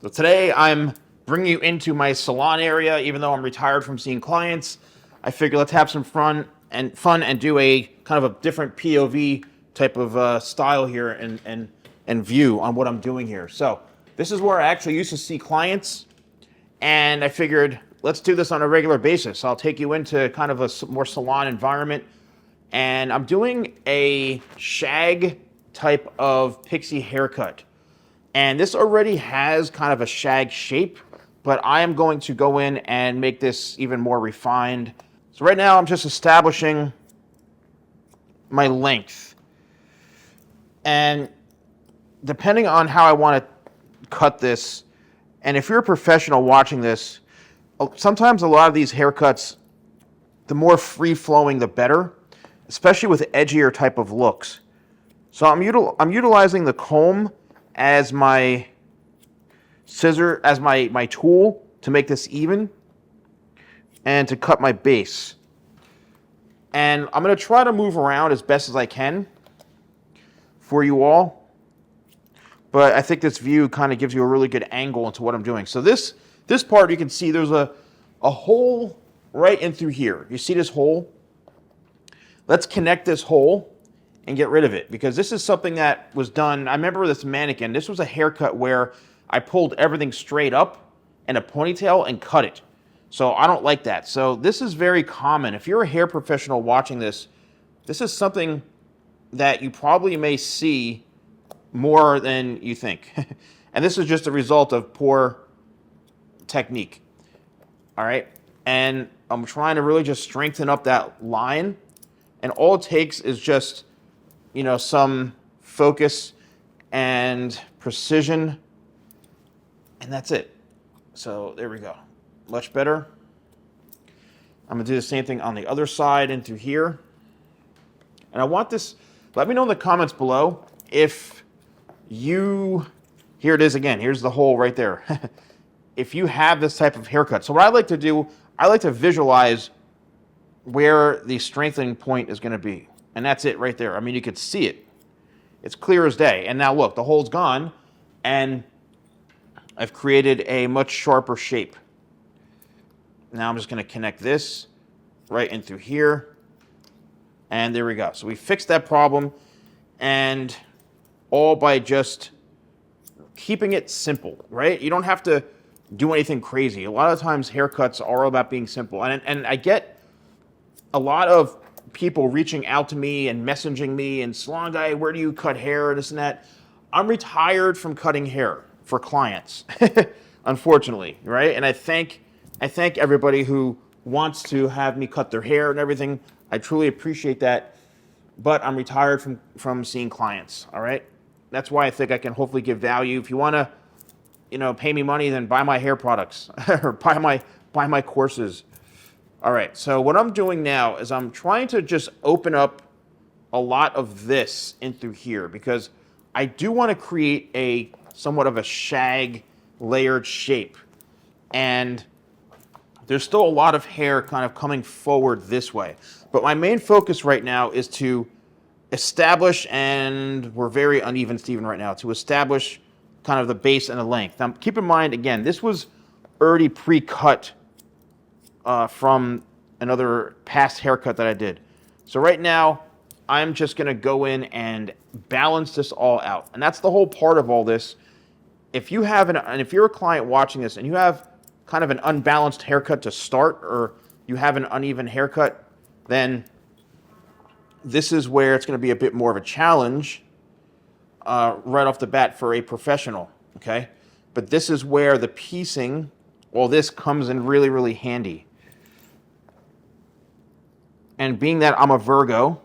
So today I'm bringing you into my salon area. Even though I'm retired from seeing clients, I figure let's have some fun and do a kind of a different POV type of style here and view on what I'm doing here. So this is where I actually used to see clients, and I figured let's do this on a regular basis. I'll take you into kind of a more salon environment, and I'm doing a shag type of pixie haircut. And this already has kind of a shag shape, but I am going to go in and make this even more refined. So right now I'm just establishing my length. And depending on how I want to cut this, and if you're a professional watching this, sometimes a lot of these haircuts, the more free-flowing the better, especially with edgier type of looks. So I'm utilizing the comb as my scissor, as my tool to make this even and to cut my base. And I'm going to try to move around as best as I can for you all. But I think this view kind of gives you a really good angle into what I'm doing. So this part, you can see there's a hole right in through here. You see this hole? Let's connect this hole and get rid of it, because this is something that was done. I remember this mannequin. This was a haircut where I pulled everything straight up in a ponytail and cut it. So I don't like that. So this is very common. If you're a hair professional watching this, this is something that you probably may see more than you think. And this is just a result of poor technique. All right. And I'm trying to really just strengthen up that line. And all it takes is just, some focus and precision, and that's it. So there we go. Much better. I'm going to do the same thing on the other side and through here. And I want this, let me know in the comments below if you, here it is again, here's the hole right there. If you have this type of haircut. So what I like to do, I like to visualize where the strengthening point is going to be. And that's it right there. I mean, you could see it. It's clear as day. And now look, the hole's gone, and I've created a much sharper shape. Now I'm just going to connect this right in through here. And there we go. So we fixed that problem, and all by just keeping it simple, right? You don't have to do anything crazy. A lot of times haircuts are all about being simple. And I get a lot of people reaching out to me and messaging me and salon guy, where do you cut hair and this and that. I'm retired from cutting hair for clients, unfortunately, right? And I thank everybody who wants to have me cut their hair and everything. I truly appreciate that, but I'm retired from seeing clients, all right? That's why I think I can hopefully give value. If you want to, pay me money, then buy my hair products or buy my courses. All right, so what I'm doing now is I'm trying to just open up a lot of this in through here, because I do want to create a somewhat of a shag layered shape. And there's still a lot of hair kind of coming forward this way. But my main focus right now is to establish, and we're very uneven, Steven, right now, to establish kind of the base and the length. Now, keep in mind, again, this was already pre-cut from another past haircut that I did. So right now, I'm just going to go in and balance this all out. And that's the whole part of all this. If you have if you're a client watching this and you have kind of an unbalanced haircut to start, or you have an uneven haircut, then this is where it's going to be a bit more of a challenge right off the bat for a professional, okay? But this is where the piecing, all this comes in really, really handy. And being that I'm a Virgo,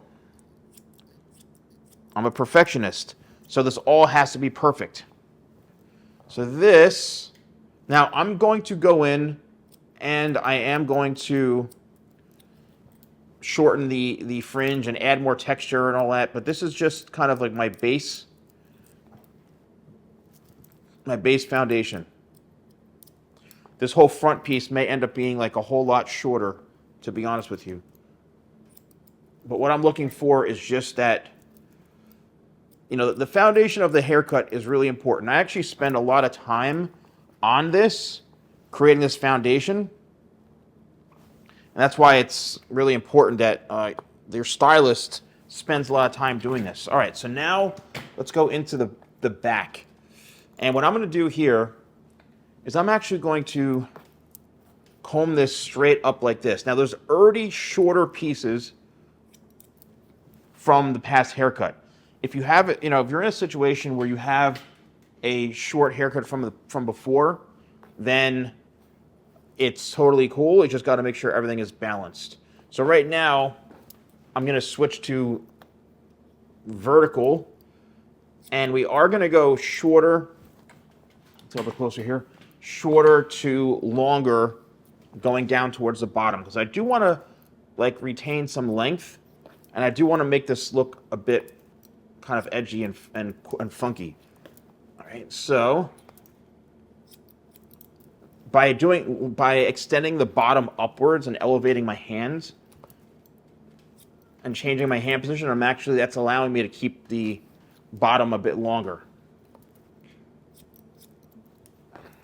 I'm a perfectionist, so this all has to be perfect. So this, now I'm going to go in and I am going to shorten the fringe and add more texture and all that, but this is just kind of like my base foundation. This whole front piece may end up being like a whole lot shorter, to be honest with you. But what I'm looking for is just that, the foundation of the haircut is really important. I actually spend a lot of time on this, creating this foundation. And that's why it's really important that your stylist spends a lot of time doing this. All right, so now let's go into the back. And what I'm going to do here is I'm actually going to comb this straight up like this. Now, there's already shorter pieces from the past haircut. If you have it, if you're in a situation where you have a short haircut from before, then it's totally cool. You just got to make sure everything is balanced. So right now, I'm going to switch to vertical, and we are going to go shorter. Let's go a bit closer here. Shorter to longer, going down towards the bottom, because I do want to retain some length, and I do want to make this look a bit kind of edgy and funky. All right, so by extending the bottom upwards and elevating my hands and changing my hand position, that's allowing me to keep the bottom a bit longer.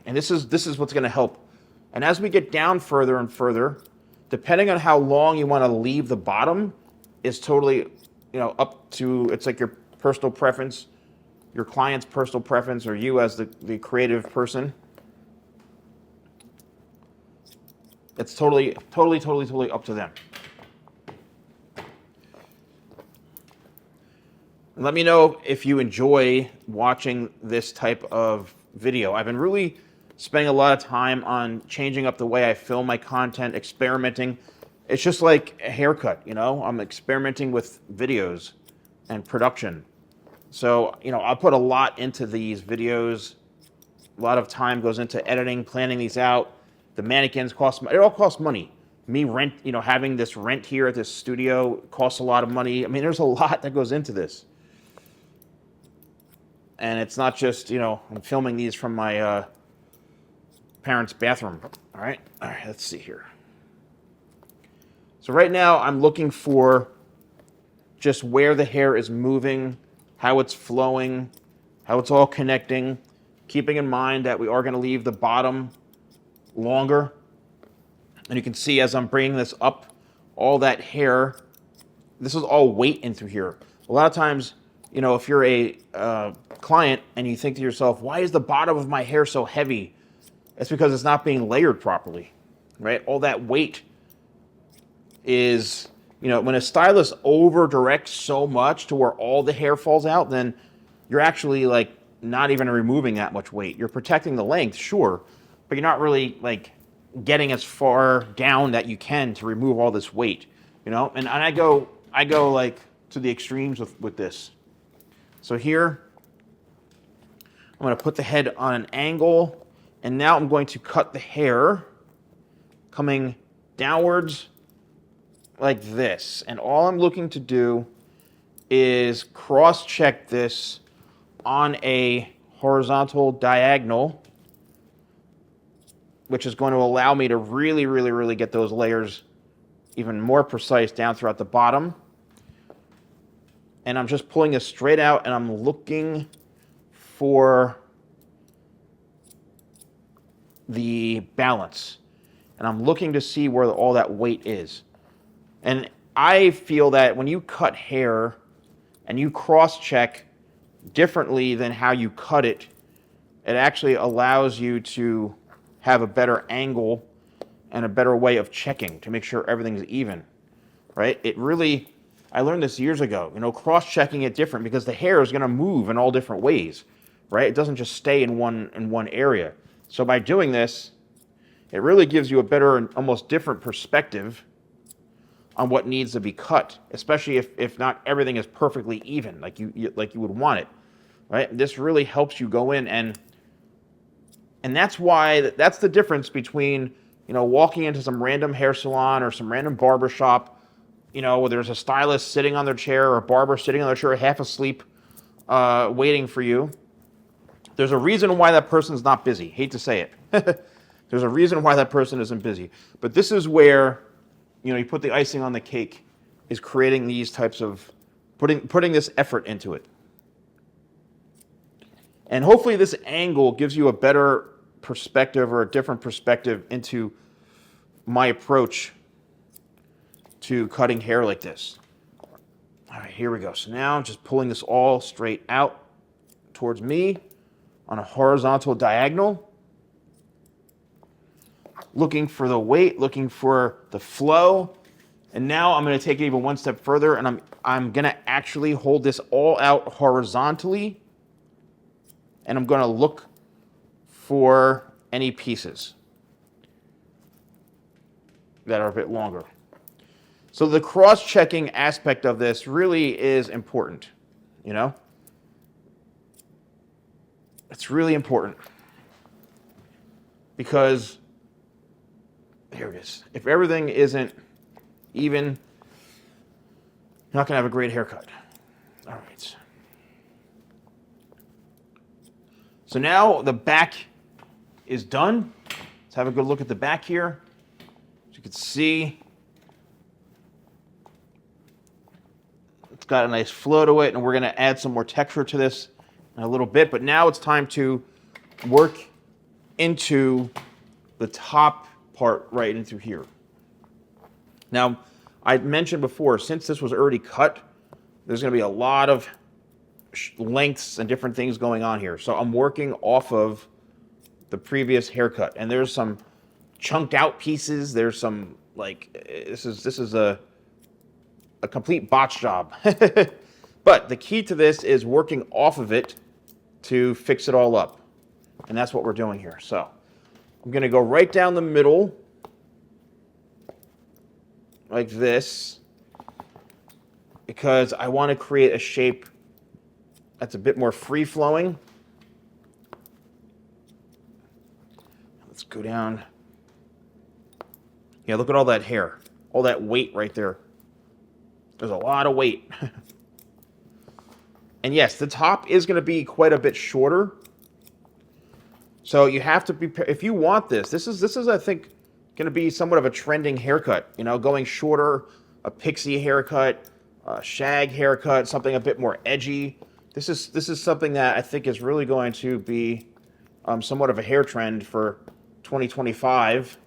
And this is what's going to help. And as we get down further and further, depending on how long you want to leave the bottom is totally, up to, it's like your personal preference, your client's personal preference, or you as the creative person. It's totally up to them. And let me know if you enjoy watching this type of video. I've been really spending a lot of time on changing up the way I film my content, experimenting. It's just like a haircut, I'm experimenting with videos and production. So, I'll put a lot into these videos. A lot of time goes into editing, planning these out. The mannequins it all costs money. Me having this rent here at this studio costs a lot of money. I mean, there's a lot that goes into this. And it's not just, I'm filming these from my parents' bathroom. All right, let's see here. So right now I'm looking for just where the hair is moving, how it's flowing, how it's all connecting, keeping in mind that we are going to leave the bottom longer. And you can see as I'm bringing this up, all that hair, this is all weight in through here. A lot of times, if you're a client and you think to yourself, why is the bottom of my hair so heavy? It's because it's not being layered properly, right? All that weight is, when a stylist over directs so much to where all the hair falls out, then you're actually not even removing that much weight. You're protecting the length, sure, but you're not really getting as far down that you can to remove all this weight, And I go to the extremes with this. So here, I'm going to put the head on an angle, and now I'm going to cut the hair coming downwards like this. And all I'm looking to do is cross-check this on a horizontal diagonal, which is going to allow me to really, really, really get those layers even more precise down throughout the bottom. And I'm just pulling this straight out, and I'm looking for the balance. And I'm looking to see where all that weight is. And I feel that when you cut hair and you cross-check differently than how you cut it, it actually allows you to have a better angle and a better way of checking to make sure everything's even, right? I learned this years ago, cross-checking it different because the hair is going to move in all different ways, right? It doesn't just stay in one area. So by doing this, it really gives you a better and almost different perspective on what needs to be cut, especially if not everything is perfectly even like you would want it, right? This really helps you go in and that's the difference between walking into some random hair salon or some random barber shop, where there's a stylist sitting on their chair or a barber sitting on their chair half asleep, waiting for you. There's a reason why that person's not busy. Hate to say it. There's a reason why that person isn't busy. But this is where, you put the icing on the cake, is creating these types of, putting this effort into it. And hopefully this angle gives you a better perspective or a different perspective into my approach to cutting hair like this. All right, here we go. So now I'm just pulling this all straight out towards me on a horizontal diagonal. Looking for the weight, looking for the flow. And now I'm going to take it even one step further, and I'm going to actually hold this all out horizontally, and I'm going to look for any pieces that are a bit longer. So the cross-checking aspect of this really is important, you know? It's really important because, here it is. If everything isn't even, you're not going to have a great haircut. All right. So now the back is done. Let's have a good look at the back here. As you can see, it's got a nice flow to it, and we're going to add some more texture to this in a little bit. But now it's time to work into the top part right into here. Now, I mentioned before, since this was already cut, there's going to be a lot of lengths and different things going on here. So I'm working off of the previous haircut, and there's some chunked out pieces. There's some, like, this is a complete botch job. But the key to this is working off of it to fix it all up. And that's what we're doing here. So I'm going to go right down the middle like this, because I want to create a shape that's a bit more free-flowing. Let's go down. Yeah, look at all that hair, all that weight right there. There's a lot of weight. And yes, the top is going to be quite a bit shorter. So you have to be, if you want this is I think going to be somewhat of a trending haircut, you know, going shorter, a pixie haircut, a shag haircut, something a bit more edgy. This is something that I think is really going to be somewhat of a hair trend for 2025.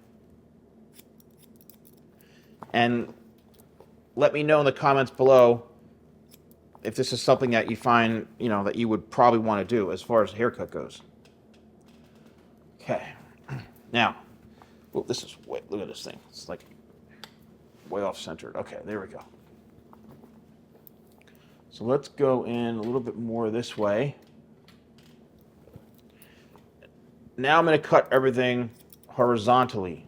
And let me know in the comments below if this is something that you find, you know, that you would probably want to do as far as haircut goes. Okay, now, oh, this is way, look at this thing. It's like way off centered. Okay, there we go. So let's go in a little bit more this way. Now I'm going to cut everything horizontally.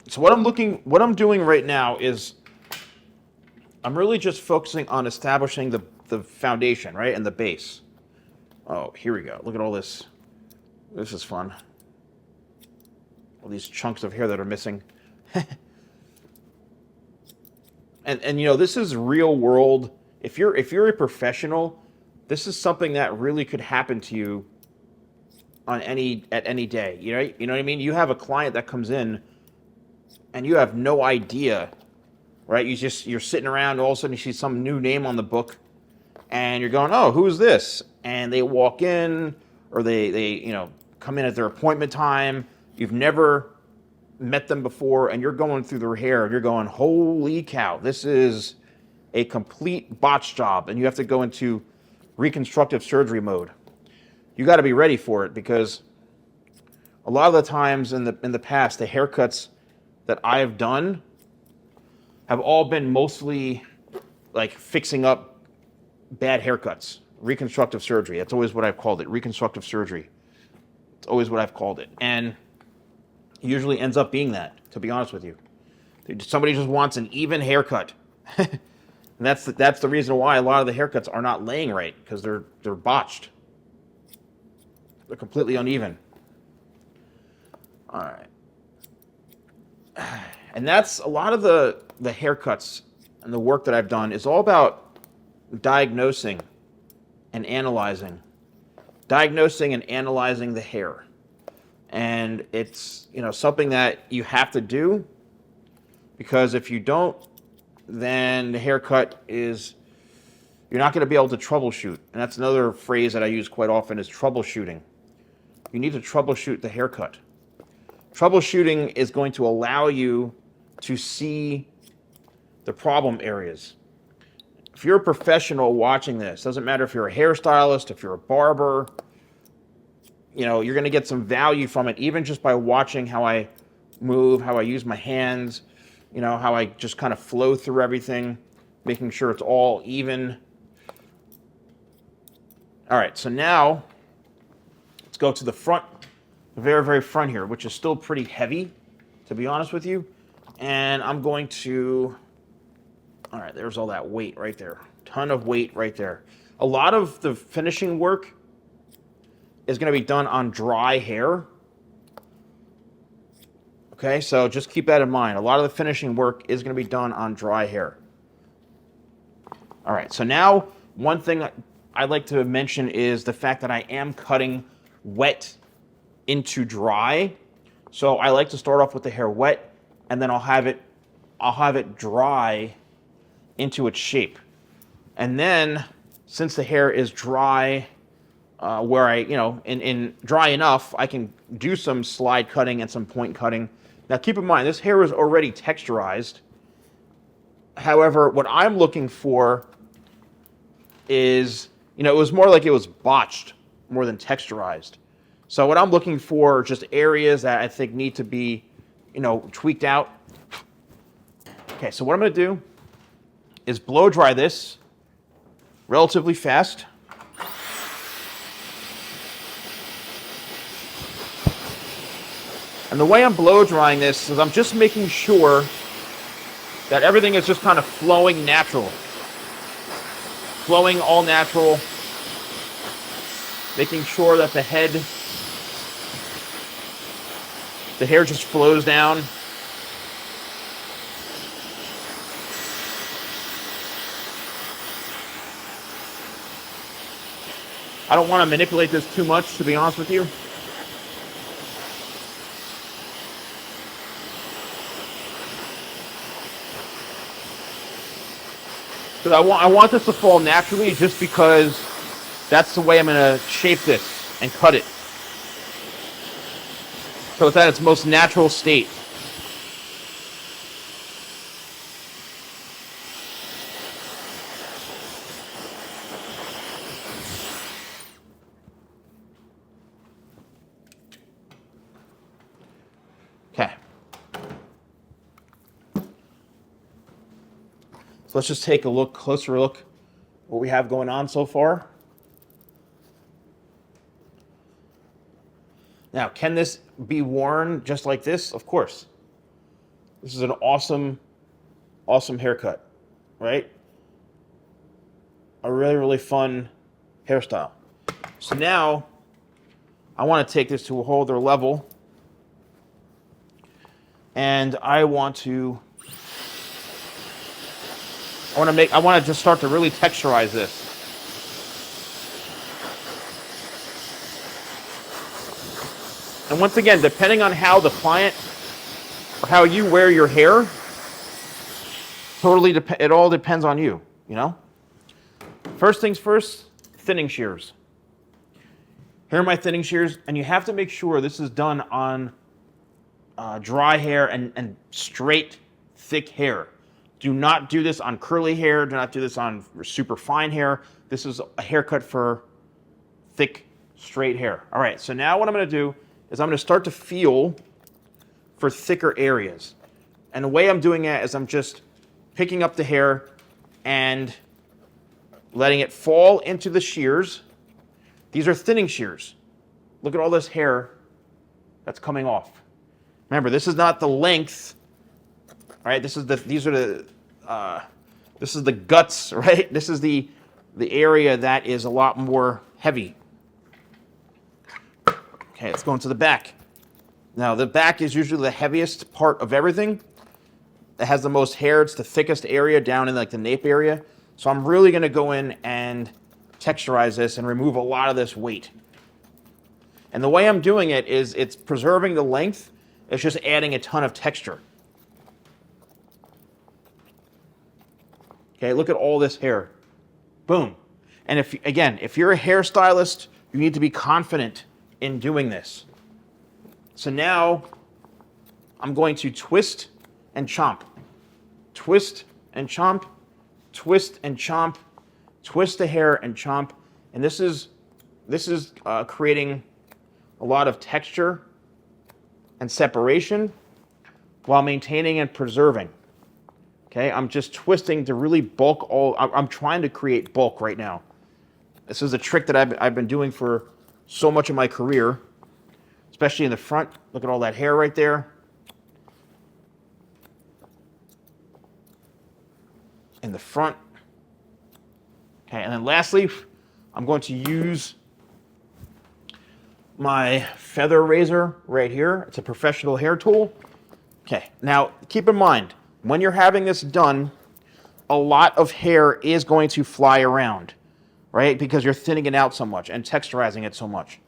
So what I'm doing right now is I'm really just focusing on establishing the foundation, right, and the base. Oh, here we go. Look at all this. This is fun. All these chunks of hair that are missing. and you know, this is real world. If you're a professional, this is something that really could happen to you at any day. You know what I mean? You have a client that comes in and you have no idea, right? You're sitting around, and all of a sudden you see some new name on the book, and you're going, "Oh, who's this?" And they walk in, or they you know, come in at their appointment time. You've never met them before, and you're going through their hair, and you're going, "Holy cow, this is a complete botch job," and you have to go into reconstructive surgery mode. You got to be ready for it, because a lot of the times in the past, the haircuts that I have done have all been mostly like fixing up bad haircuts. Reconstructive surgery. That's always what I've called it. Reconstructive surgery. It's always what I've called it. And it usually ends up being that, to be honest with you. Somebody just wants an even haircut. And that's the reason why a lot of the haircuts are not laying right, because they're botched. They're completely uneven. All right. And that's a lot of the haircuts and the work that I've done is all about diagnosing and analyzing. Diagnosing and analyzing the hair. And it's, you know, something that you have to do because if you don't, then the haircut is, you're not going to be able to troubleshoot. And that's another phrase that I use quite often is troubleshooting. You need to troubleshoot the haircut. Troubleshooting is going to allow you to see the problem areas. If you're a professional watching this, doesn't matter if you're a hairstylist, if you're a barber, you know, you're going to get some value from it, even just by watching how I move, how I use my hands, you know, how I just kind of flow through everything, making sure it's all even. All right, so now let's go to the front, the very, very front here, which is still pretty heavy, to be honest with you. And I'm going to, all right, there's all that weight right there. Ton of weight right there. A lot of the finishing work is going to be done on dry hair. Okay, so just keep that in mind. A lot of the finishing work is going to be done on dry hair. All right, so now one thing I'd like to mention is the fact that I am cutting wet into dry. So I like to start off with the hair wet, and then I'll have it dry into its shape. And then, since the hair is dry, where I, you know, in dry enough, I can do some slide cutting and some point cutting. Now keep in mind, this hair is already texturized. However, what I'm looking for is, you know, it was more like it was botched more than texturized. So what I'm looking for are just areas that I think need to be, you know, tweaked out. Okay, so what I'm going to do is blow dry this relatively fast. And the way I'm blow drying this is I'm just making sure that everything is just kind of flowing natural. Flowing all natural. Making sure that the hair just flows down. I don't want to manipulate this too much, to be honest with you. Because I want this to fall naturally, just because that's the way I'm going to shape this and cut it. So it's at its most natural state. Okay. So let's just take a closer look what we have going on so far. Now, can this be worn just like this? Of course. This is an awesome, awesome haircut, right? A really, really fun hairstyle. So now, I want to take this to a whole other level. And I want to just start to really texturize this. And once again, depending on how the client or how you wear your hair, it all depends on you, you know? First things first, thinning shears. Here are my thinning shears, and you have to make sure this is done on dry hair and straight, thick hair. Do not do this on curly hair. Do not do this on super fine hair. This is a haircut for thick, straight hair. All right, so now what I'm going to do is I'm going to start to feel for thicker areas. And the way I'm doing that is I'm just picking up the hair and letting it fall into the shears. These are thinning shears. Look at all this hair that's coming off. Remember, this is not the length. All right, this is the guts, right? This is the area that is a lot more heavy. Okay, let's go into the back. Now, the back is usually the heaviest part of everything. It has the most hair. It's the thickest area down in like the nape area. So I'm really going to go in and texturize this and remove a lot of this weight. And the way I'm doing it is it's preserving the length. It's just adding a ton of texture. Okay, look at all this hair. Boom. And if you're a hairstylist, you need to be confident in doing this. So now I'm going to twist and chomp. Twist and chomp, twist and chomp, twist the hair and chomp. And this is creating a lot of texture and separation while maintaining and preserving. Okay, I'm just twisting to really bulk I'm trying to create bulk right now. This is a trick that I've been doing for so much of my career, especially in the front. Look at all that hair right there. In the front. Okay, and then lastly, I'm going to use my feather razor right here. It's a professional hair tool. Okay, now keep in mind, when you're having this done, a lot of hair is going to fly around, right? Because you're thinning it out so much and texturizing it so much.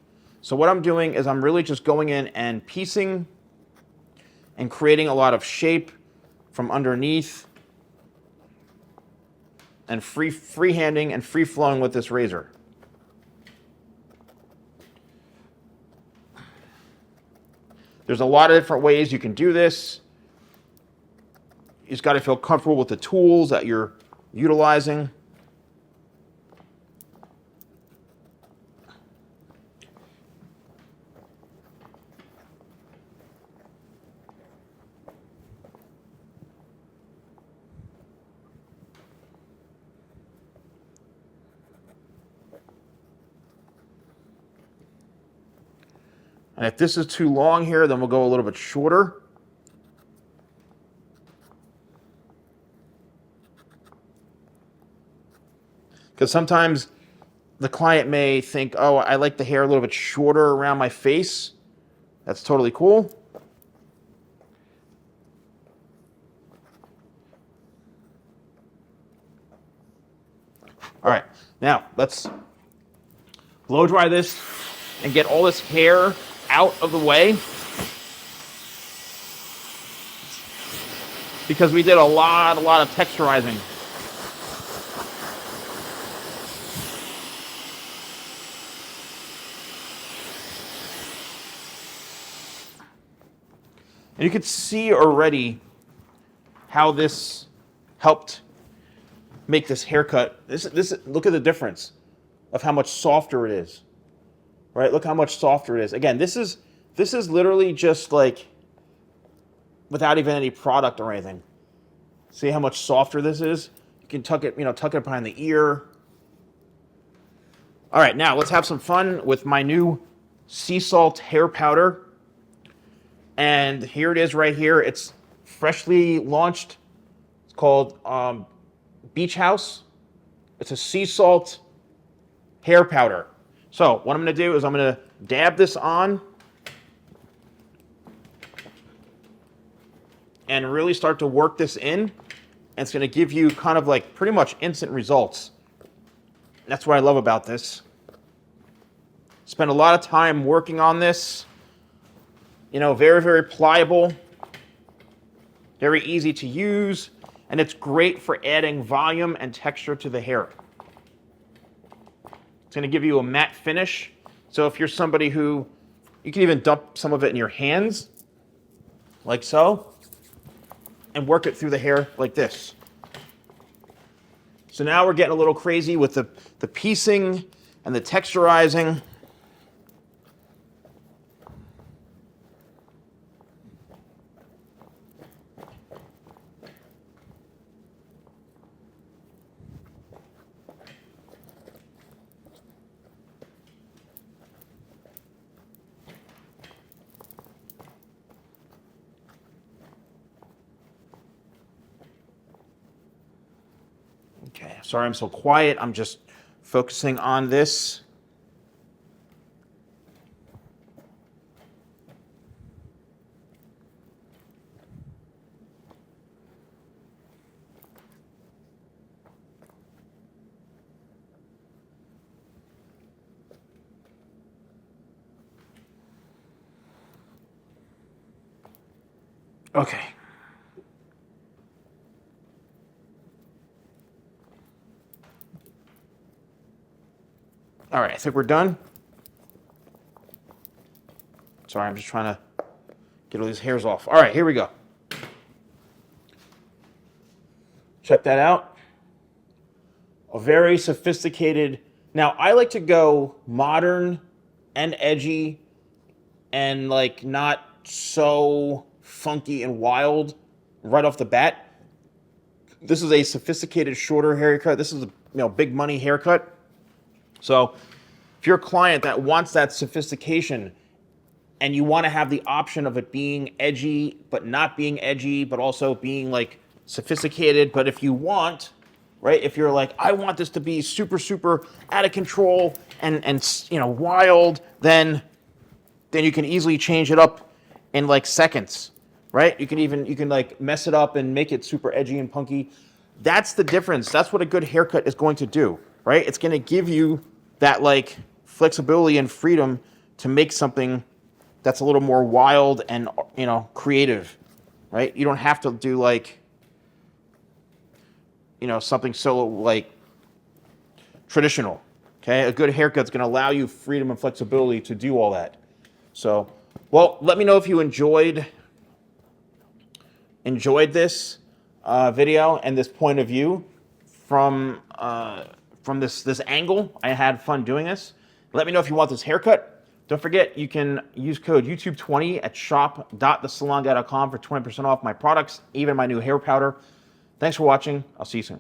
So what I'm doing is I'm really just going in and piecing and creating a lot of shape from underneath and freehanding and free-flowing with this razor. There's a lot of different ways you can do this. You just got to feel comfortable with the tools that you're utilizing. And if this is too long here, then we'll go a little bit shorter. Because sometimes the client may think, oh, I like the hair a little bit shorter around my face. That's totally cool. All right, now let's blow dry this and get all this hair out of the way, because we did a lot of texturizing. And you can see already how this helped make this haircut. This look at the difference of how much softer it is. Right? Look how much softer it is. Again, this is literally just like without even any product or anything. See how much softer this is? You can tuck it behind the ear. All right, now let's have some fun with my new sea salt hair powder. And here it is right here. It's freshly launched. It's called Beach House. It's a sea salt hair powder. So what I'm going to do is I'm going to dab this on and really start to work this in. And it's going to give you kind of like pretty much instant results. That's what I love about this. Spend a lot of time working on this. You know, very, very pliable, very easy to use, and it's great for adding volume and texture to the hair. It's going to give you a matte finish. So if you're somebody who, you can even dump some of it in your hands, like so, and work it through the hair like this. So now we're getting a little crazy with the piecing and the texturizing. Okay, sorry I'm so quiet. I'm just focusing on this. Okay. All right, I think we're done. Sorry, I'm just trying to get all these hairs off. All right, here we go. Check that out. A very sophisticated. Now, I like to go modern and edgy and like not so funky and wild right off the bat. This is a sophisticated, shorter haircut. This is a big money haircut. So if you're a client that wants that sophistication and you want to have the option of it being edgy, but not being edgy, but also being like sophisticated. But if you want, right, if you're like, I want this to be super, super out of control and wild, then you can easily change it up in like seconds, right? You can like mess it up and make it super edgy and punky. That's the difference. That's what a good haircut is going to do, right? It's going to give you that like flexibility and freedom to make something that's a little more wild and creative, right? You don't have to do like something so like traditional. Okay, a good haircut's going to allow you freedom and flexibility to do all that. So, well, let me know if you enjoyed this video and this point of view from this angle. I had fun doing this. Let me know if you want this haircut. Don't forget, you can use code YouTube20 at shop.thesalonguy.com for 20% off my products, even my new hair powder. Thanks for watching. I'll see you soon.